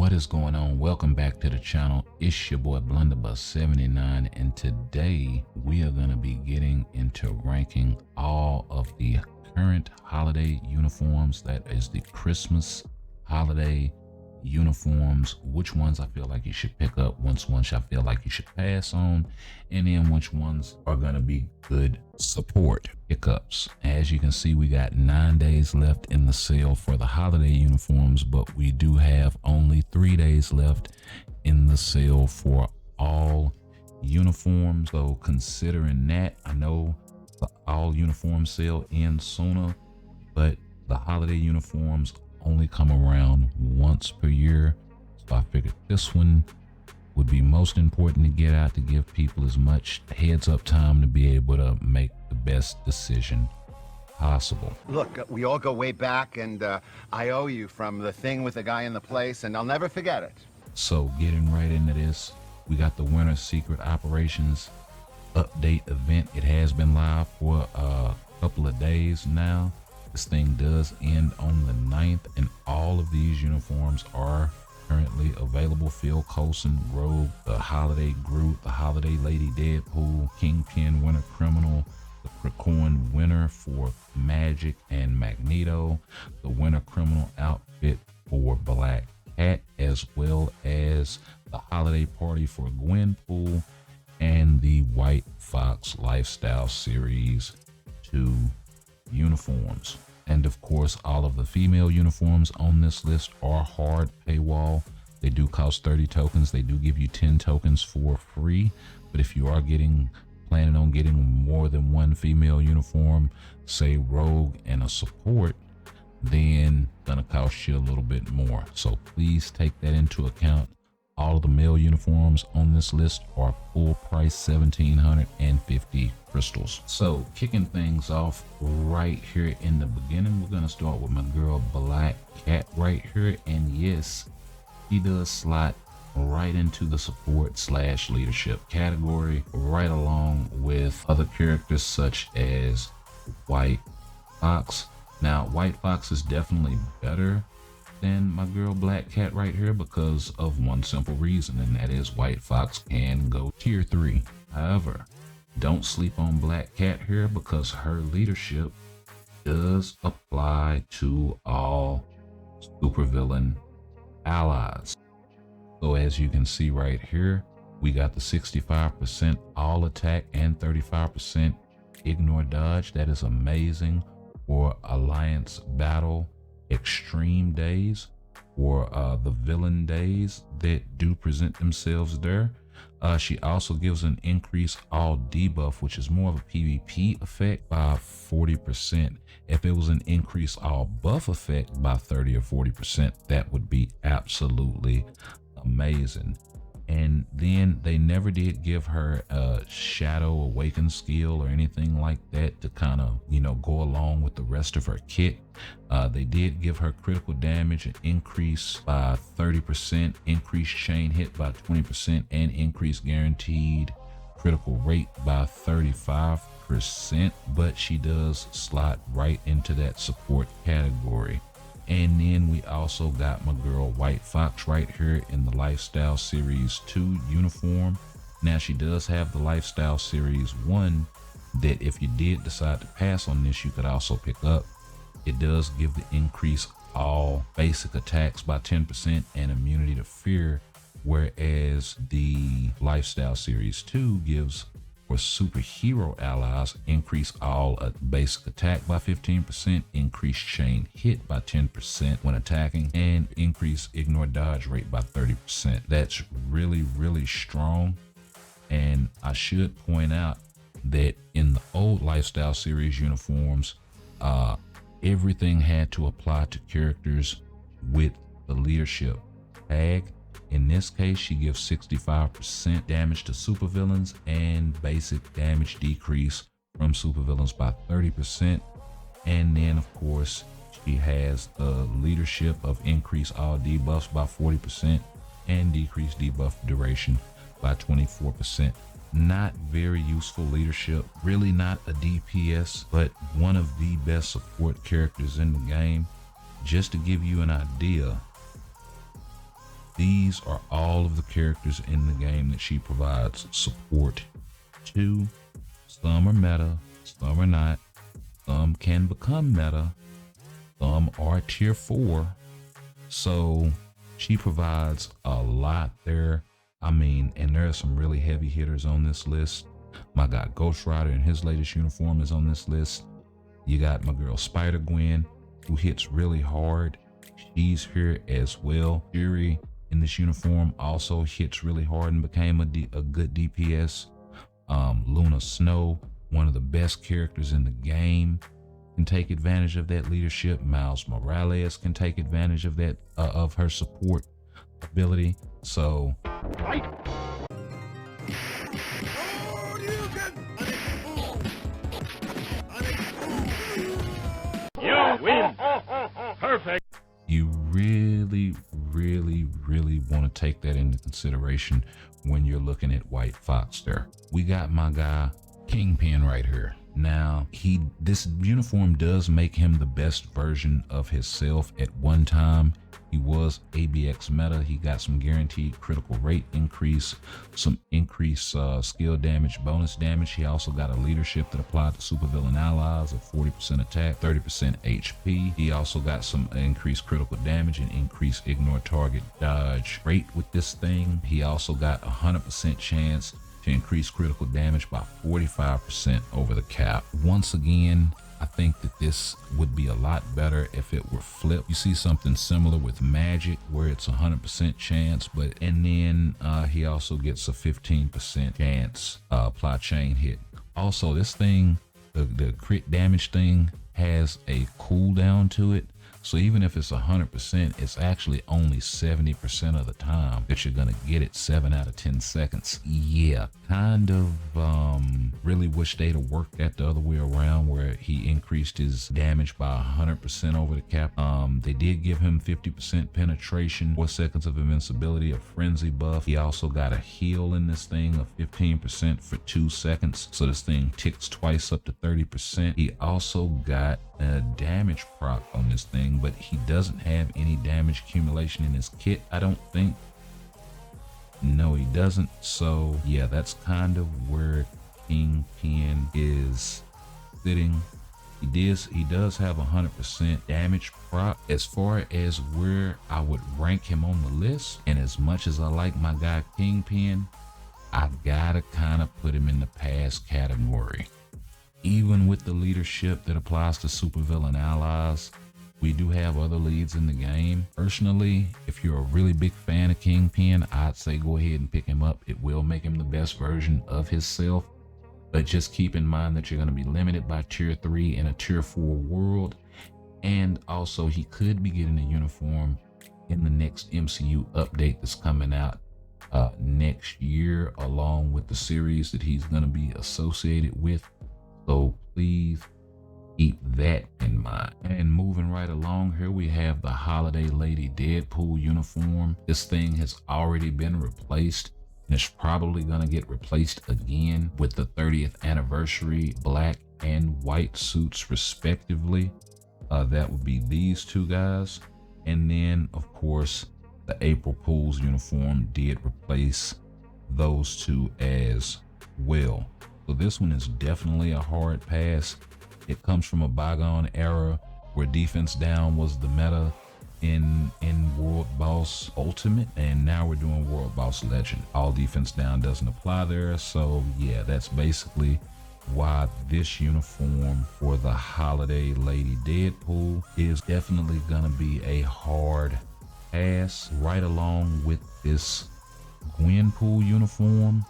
What is going on? Welcome back to the channel. It's your boy Blunderbuss79, and today we are going to be getting into ranking all of the current holiday uniforms. That is the Christmas holiday uniforms, which ones I feel like you should pick up, which ones I feel like you should pass on, and then which ones are going to be good support pickups. As you can see, we got 9 days left in the sale for the holiday uniforms, but we do have only 3 days left in the sale for all uniforms. So considering that, I know the all uniform sale ends sooner, but the holiday uniforms only come around once per year. So I figured this one would be most important to get out, to give people as much heads up time to be able to make the best decision possible. Look, we all go way back, and I owe you from the thing with the guy in the place, and I'll never forget it. So getting right into this, we got the Winter Secret Operations update event. It has been live for a couple of days now. This thing does end on the 9th, and all of these uniforms are currently available. Phil Coulson, Rogue, the Holiday Groot, the Holiday Lady Deadpool, Kingpin Winter Criminal, the Krakoan Winter for Magic and Magneto, the Winter Criminal outfit for Black Cat, as well as the Holiday Party for Gwenpool, and the White Fox Lifestyle Series 2 uniforms. And of course, all of the female uniforms on this list are hard paywall. They do cost 30 tokens. They do give you 10 tokens for free, but if you are planning on getting more than one female uniform, say Rogue and a support, then gonna cost you a little bit more. So please take that into account. All of the male uniforms on this list are full price, 1,750 crystals. So kicking things off right here in the beginning, we're gonna start with my girl Black Cat right here. And yes, she does slot right into the support / leadership category, right along with other characters such as White Fox. Now, White Fox is definitely better than my girl Black Cat right here because of one simple reason, and that is White Fox can go tier 3. However, don't sleep on Black Cat here because her leadership does apply to all supervillain allies. So as you can see right here, we got the 65% all attack and 35% ignore dodge. That is amazing for Alliance Battle Extreme days, or the villain days that do present themselves there. She also gives an increase all debuff, which is more of a PvP effect, by 40%. If it was an increase all buff effect by 30 or 40%, that would be absolutely amazing. And then they never did give her a Shadow Awaken skill or anything like that to kind of, go along with the rest of her kit. They did give her critical damage an increase by 30%, increased chain hit by 20%, and increased guaranteed critical rate by 35%. But she does slot right into that support category. And then we also got my girl White Fox right here in the Lifestyle Series 2 uniform. Now, she does have the Lifestyle Series 1 that if you did decide to pass on this, you could also pick up. It does give the increase all basic attacks by 10% and immunity to fear, whereas the Lifestyle Series 2 gives for superhero allies increase all basic attack by 15%, increase chain hit by 10% when attacking, and increase ignore dodge rate by 30%. That's really, really strong. And I should point out that in the old Lifestyle Series uniforms, everything had to apply to characters with the leadership tag. In this case, she gives 65% damage to supervillains and basic damage decrease from supervillains by 30%. And then, of course, she has the leadership of increase all debuffs by 40% and decrease debuff duration by 24%. Not very useful leadership, really not a DPS, but one of the best support characters in the game. Just to give you an idea, These are all of the characters in the game that she provides support to. Some are meta, some are not. Some can become meta. Some are tier 4. So she provides a lot there. I mean, and there are some really heavy hitters on this list. My guy Ghost Rider in his latest uniform is on this list. You got my girl Spider-Gwen, who hits really hard. She's here as well. Fury in this uniform also hits really hard and became a good DPS. Luna Snow, one of the best characters in the game, can take advantage of that leadership. Miles Morales can take advantage of that, of her support ability. So you win. Perfect. You really want to take that into consideration when you're looking at White Fox there. We got my guy Kingpin right here. Now, this uniform does make him the best version of himself. At one time, he was ABX meta. He got some guaranteed critical rate increase, some increased skill damage, bonus damage. He also got a leadership that applied to supervillain allies of 40% attack, 30% HP. He also got some increased critical damage and increased ignore target dodge rate with this thing. He also got 100% chance to increase critical damage by 45% over the cap. Once again, I think that this would be a lot better if it were flipped. You see something similar with Magic where it's 100% chance, and then he also gets a 15% chance apply chain hit. Also, this thing, the crit damage thing, has a cooldown to it. So even if it's 100%, it's actually only 70% of the time that you're gonna get it, 7 out of 10 seconds. Yeah, kind of really wish they'd have worked that the other way around where he increased his damage by 100% over the cap. They did give him 50% penetration, 4 seconds of invincibility, a frenzy buff. He also got a heal in this thing of 15% for 2 seconds. So this thing ticks twice up to 30%. He also got a damage proc on this thing, but he doesn't have any damage accumulation in his kit, I don't think. No, he doesn't. So yeah, that's kind of where Kingpin is sitting. He does have 100% damage proc. As far as where I would rank him on the list, and as much as I like my guy Kingpin, I gotta kind of put him in the pass category. Even with the leadership that applies to supervillain allies, we do have other leads in the game. Personally, if you're a really big fan of Kingpin, I'd say go ahead and pick him up. It will make him the best version of himself. But just keep in mind that you're going to be limited by tier 3 in a tier 4 world. And also, he could be getting a uniform in the next MCU update that's coming out next year, along with the series that he's going to be associated with. So please keep that in mind. And moving right along here, we have the Holiday Lady Deadpool uniform. This thing has already been replaced, and it's probably going to get replaced again with the 30th anniversary black and white suits respectively. That would be these two guys. And then, of course, the April Fool's uniform did replace those two as well. So this one is definitely a hard pass. It comes from a bygone era where defense down was the meta in World Boss Ultimate, and now we're doing World Boss Legend. All defense down doesn't apply there. So yeah, that's basically why this uniform for the Holiday Lady Deadpool is definitely gonna be a hard pass, right along with this Gwenpool uniform.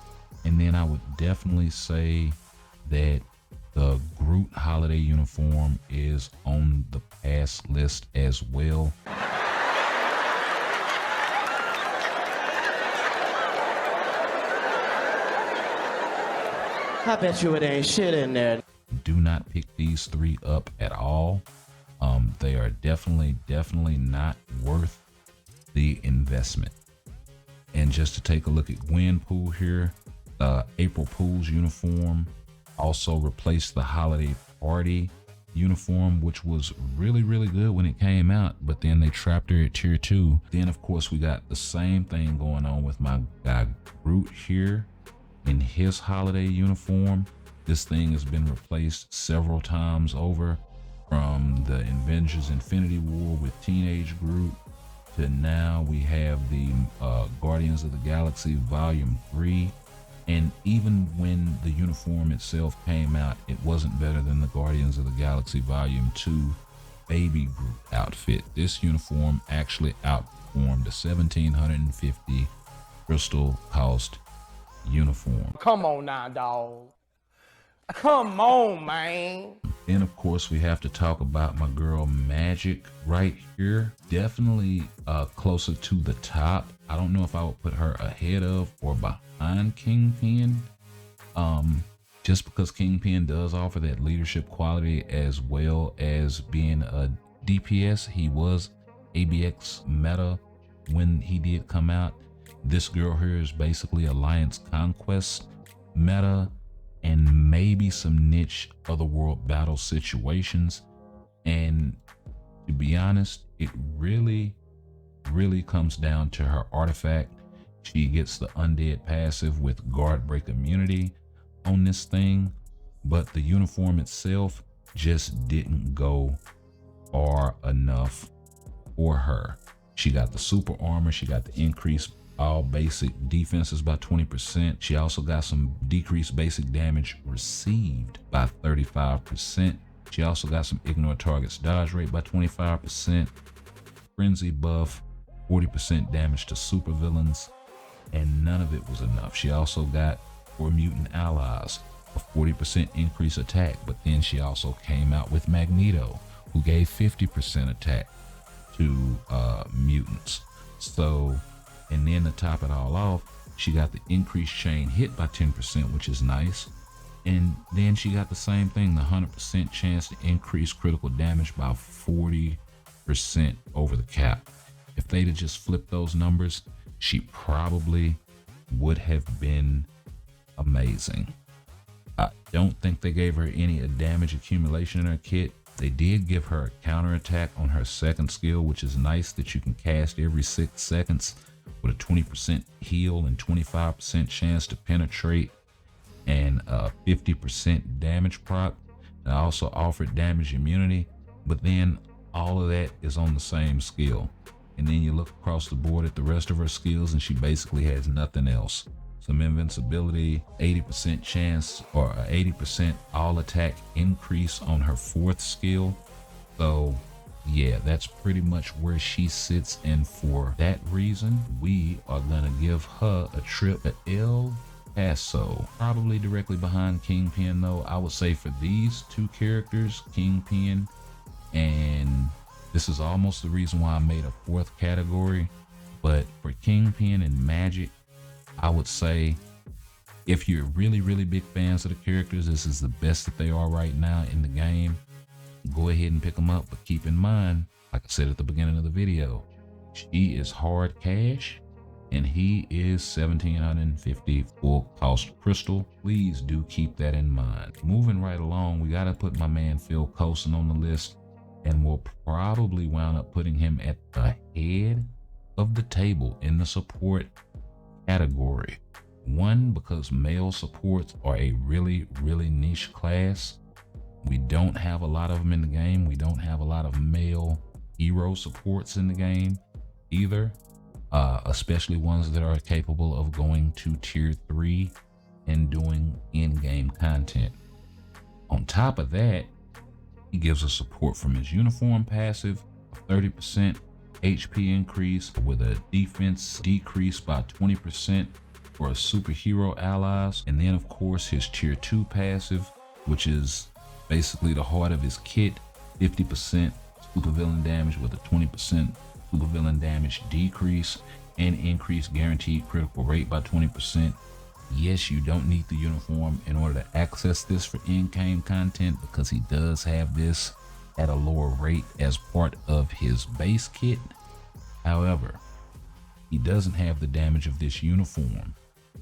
And then I would definitely say that the Groot holiday uniform is on the pass list as well. I bet you it ain't shit in there. Do not pick these three up at all. They are definitely not worth the investment. And just to take a look at Gwenpool here, April Fool's uniform also replaced the holiday party uniform, which was really, really good when it came out, but then they trapped her at tier 2. Then of course we got the same thing going on with my guy Groot here in his holiday uniform. This thing has been replaced several times over, from the Avengers Infinity War with Teenage Groot to now we have the Guardians of the Galaxy Volume 3. And even when the uniform itself came out, it wasn't better than the Guardians of the Galaxy Volume 2 Baby Groot outfit. This uniform actually outperformed the $1,750 Crystal cost uniform. Come on now, dog. Come on, man. Then of course we have to talk about my girl Magik right here. Definitely closer to the top. I don't know if I would put her ahead of or behind Kingpin. Just because Kingpin does offer that leadership quality as well as being a DPS. He was ABX meta when he did come out. This girl here is basically Alliance Conquest meta, and maybe some niche otherworld battle situations. And to be honest, it really comes down to her artifact. She gets the undead passive with guard break immunity on this thing, but the uniform itself just didn't go far enough for her. She got the super armor, she got the increased all basic defenses by 20%. She also got some decreased basic damage received by 35%. She also got some ignore targets dodge rate by 25%, frenzy buff, 40% damage to supervillains, and none of it was enough. She also got for mutant allies a 40% increase attack, but then she also came out with Magneto, who gave 50% attack to mutants. So, and then to top it all off, she got the increased chain hit by 10%, which is nice. And then she got the same thing, the 100% chance to increase critical damage by 40% over the cap. If they'd have just flipped those numbers, she probably would have been amazing. I don't think they gave her any damage accumulation in her kit. They did give her a counterattack on her second skill, which is nice, that you can cast every 6 seconds with a 20% heal and 25% chance to penetrate and 50% damage proc. I also offered damage immunity, but then all of that is on the same skill. And then you look across the board at the rest of her skills and she basically has nothing else. Some invincibility, 80% chance or 80% all attack increase on her 4th skill. So yeah, that's pretty much where she sits, and for that reason, we are gonna give her a trip to El Paso, probably directly behind Kingpin though. I would say for these two characters, Kingpin, and this is almost the reason why I made a 4th category, but for Kingpin and Magik, I would say if you're really big fans of the characters, this is the best that they are right now in the game. Go ahead and pick them up, but keep in mind, like I said at the beginning of the video, she is hard cash and he is 1,750 full cost crystal. Please do keep that in mind. Moving right along, we gotta put my man Phil Coulson on the list, and we'll probably wound up putting him at the head of the table in the support category. One, because male supports are a really niche class. We don't have a lot of them in the game. We don't have a lot of male hero supports in the game either, especially ones that are capable of going to tier 3 and doing in-game content. On top of that, he gives us support from his uniform passive, a 30% HP increase with a defense decrease by 20% for superhero allies. And then of course his tier 2 passive, which is basically the heart of his kit, 50% supervillain damage with a 20% supervillain damage decrease and increased guaranteed critical rate by 20%. Yes, you don't need the uniform in order to access this for in-game content, because he does have this at a lower rate as part of his base kit. However, he doesn't have the damage of this uniform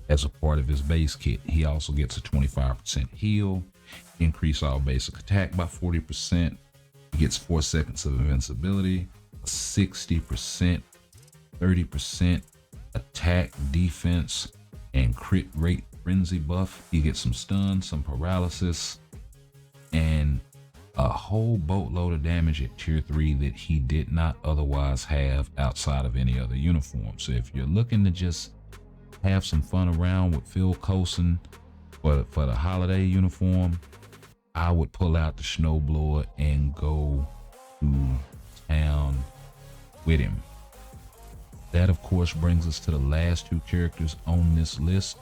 as a part of his base kit. He also gets a 25% heal increase all basic attack by 40%. He gets 4 seconds of invincibility, 60%, 30% attack, defense, and crit rate frenzy buff. He gets some stun, some paralysis, and a whole boatload of damage at tier 3 that he did not otherwise have outside of any other uniform. So if you're looking to just have some fun around with Phil Coulson for the holiday uniform, I would pull out the Snowblower and go to town with him. That of course brings us to the last two characters on this list,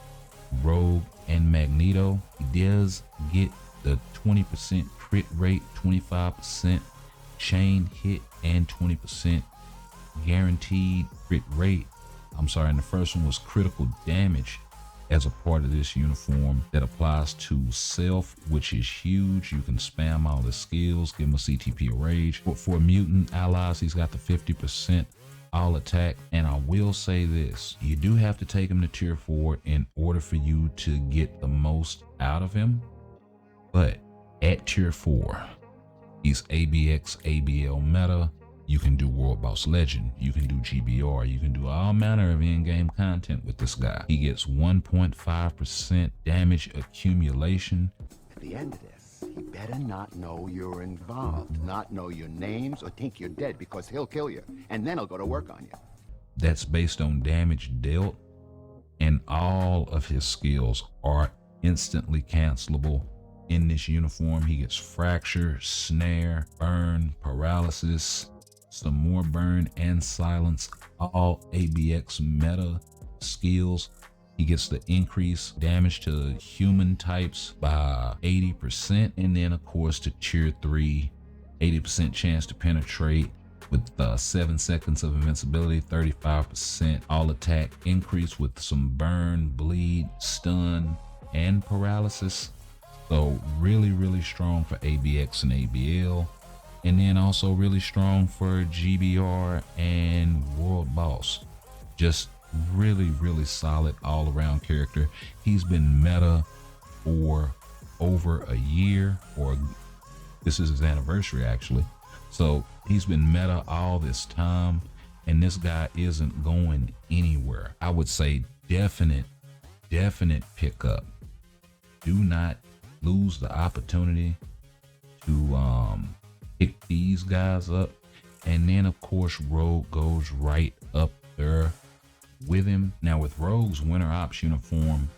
Rogue and Magneto. He does get the 20% crit rate, 25% chain hit, and 20% guaranteed crit rate. I'm sorry, and the first one was critical damage as a part of this uniform that applies to self, which is huge. You can spam all the skills, give him a CTP of rage. But for mutant allies, he's got the 50% all attack. And I will say this, you do have to take him to tier 4 in order for you to get the most out of him. But at tier 4, he's ABX, ABL meta. You can do World Boss Legend, you can do GBR, you can do all manner of in-game content with this guy. He gets 1.5% damage accumulation. At the end of this, he better not know you're involved, not know your names, or think you're dead, because he'll kill you, and then he'll go to work on you. That's based on damage dealt, and all of his skills are instantly cancelable. In this uniform, he gets Fracture, Snare, Burn, Paralysis, some more Burn and Silence, all ABX meta skills. He gets the increased damage to human types by 80%, and then of course to tier 3, 80% chance to penetrate with 7 seconds of invincibility, 35% all attack increase with some burn, bleed, stun, and paralysis. So really, really strong for ABX and ABL. And then also really strong for GBR and World Boss. Just really, really solid all around character. He's been meta for over a year, or this is his anniversary actually. So he's been meta all this time, and this guy isn't going anywhere. I would say definite pickup. Do not lose the opportunity to pick these guys up. And then of course Rogue goes right up there with him. Now with Rogue's Winter Ops uniform,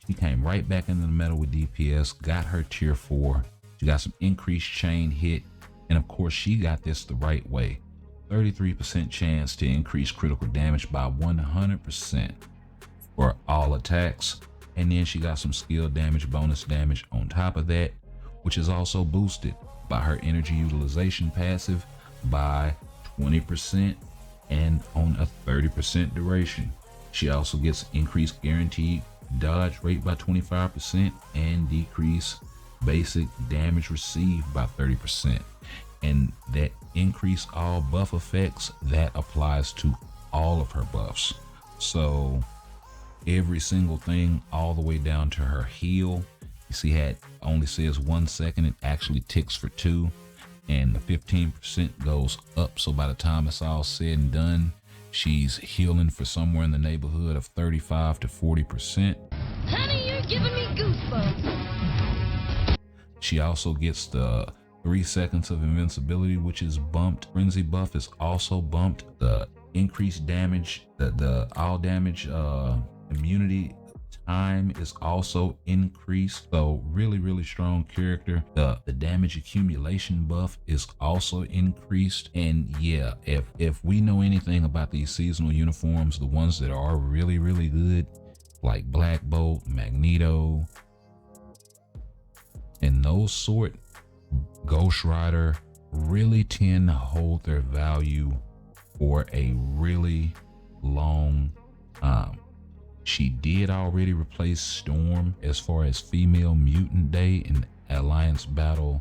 she came right back into the meta with DPS, got her tier 4. She got some increased chain hit, and of course she got this the right way. 33% chance to increase critical damage by 100% for all attacks. And then she got some skill damage, bonus damage on top of that, which is also boosted by her energy utilization passive by 20% and on a 30% duration. She also gets increased guaranteed dodge rate by 25% and decrease basic damage received by 30%. And that increase all buff effects, that applies to all of her buffs. So every single thing all the way down to her heal. You see how it only says 1 second, it actually ticks for 2, and the 15% goes up. So by the time it's all said and done, she's healing for somewhere in the neighborhood of 35 to 40%. Honey, you're giving me goosebumps. She also gets the 3 seconds of invincibility, which is bumped. Frenzy buff is also bumped. The increased damage, the all damage immunity time is also increased. So really, really strong character. The damage accumulation buff is also increased. And yeah, if we know anything about these seasonal uniforms, the ones that are really, really good, like Black Bolt, Magneto, and those sort, Ghost Rider, really tend to hold their value for a really long time. She did already replace Storm as far as female mutant day in Alliance Battle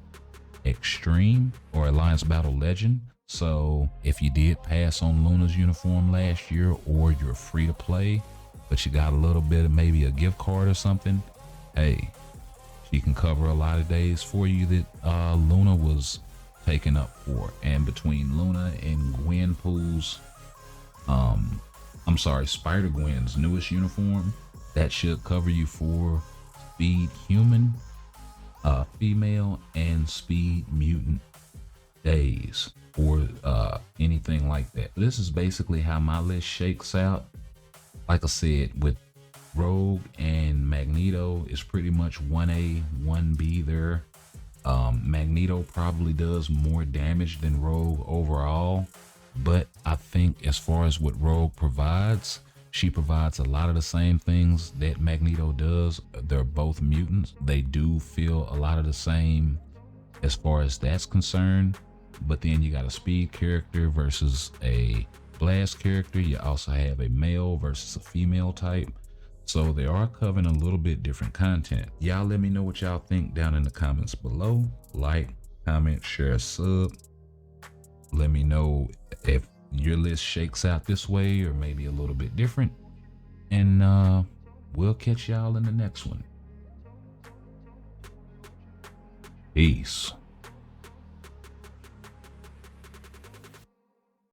Extreme or Alliance Battle Legend. So if you did pass on Luna's uniform last year, or you're free to play, but you got a little bit of maybe a gift card or something, hey, She can cover a lot of days for you that Luna was taken up for. And between Luna and Gwenpool's, Spider-Gwen's newest uniform, that should cover you for Speed Human, female, and Speed Mutant days, or anything like that. This is basically how my list shakes out. Like I said, with Rogue and Magneto is pretty much 1A, 1B there. Magneto probably does more damage than Rogue overall, but I think as far as what Rogue provides, she provides a lot of the same things that Magneto does. They're both mutants. They do feel a lot of the same as far as that's concerned, but then you got a speed character versus a blast character. You also have a male versus a female type. So they are covering a little bit different content. Y'all let me know what y'all think down in the comments below. Like, comment, share, sub. Let me know if your list shakes out this way or maybe a little bit different. And we'll catch y'all in the next one. Peace.